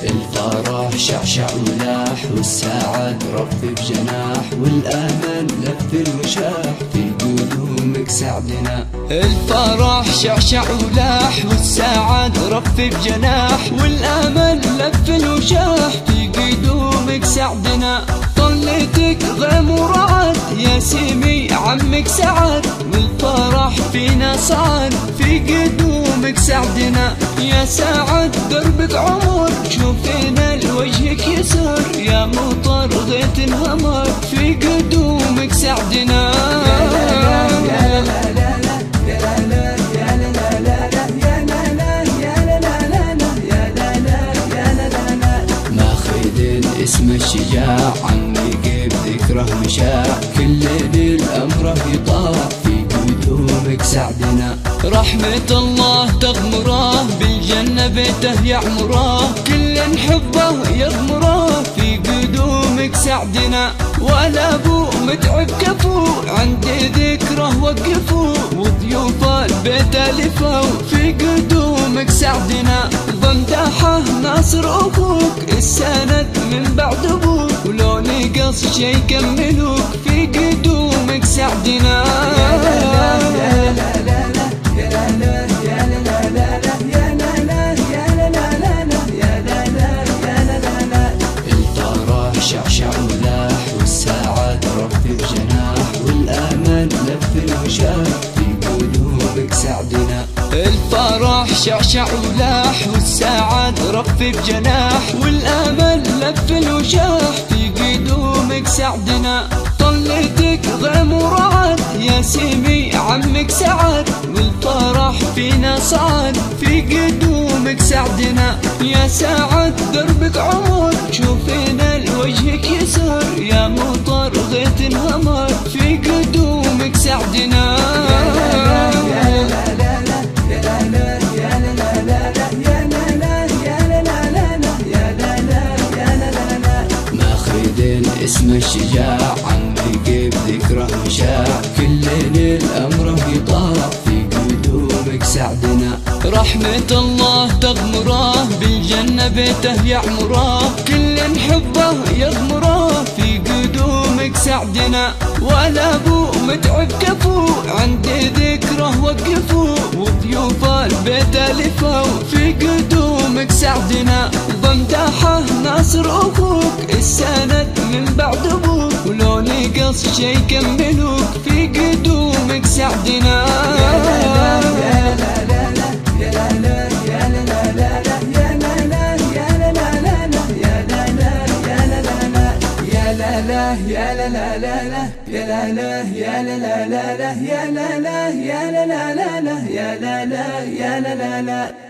الفرح شعشع ولاح والسعد رف بجناح والامل لف وشاح في قدومك سعدنا. الفرح شعشع ولاح والسعد رف بجناح والامل لف وشاح في قدومك سعدنا. طلتك غيم ورعد يا سيمي عمك سعد والفرح فينا صعد في قدومك سعدنا. يا سعد دربك عمر شوفينا لوجهك يسر يا مطر غيث انهمر في قدومك سعدنا. اسم الشجاع عمي بذكره مشاع كل ليل أمره يطاع في قدومك سعدنا. رحمة الله تغمره بالجنة بيته يعمره كل حبه يغمره في قدومك سعدنا. ولا ابو متعب كفو عند ذكره وقفوا وضيوف البيت الفوا في قدومك سعدنا. بمدحه ناصر اخوك السند من بعد ابوك ولو نقص شي كملوك في قدومك سعدنا. الفرح شعشع ولاح والسعد رف بجناح والامل لف وشاح في قدومك سعدنا. الفرح شعشع ولاح والسعد رف بجناح والامل لف وشاح في قدومك سعدنا. طلتك غيم ورعد يا سيمي عمك سعد والفرح فينا صعد في قدومك سعدنا. يا سعد دربك عمر شوفينا لوجهك يسر يا مطر غيث انهمر في قدومك سعدنا. اسم الشجاع عمي بذكره مشاع كل ليل أمره يطاع في قدومك سعدنا. رحمة الله تغمره بالجنة بيته يعمره كل حبه يغمره في قدومك سعدنا. ولا ابو متعب كفو عند ذكره وقفوا وضيوف البيت الفوا في قدومك سعدنا. بمدحه ناصر اخوك السند من بعد ابوك ولو نقص شي كملوك في قدومك سعدنا. يا لا لا لا لا يا لا لا يا لا لا لا لا يا لا لا يا لا لا لا لا يا لا لا يا لا لا لا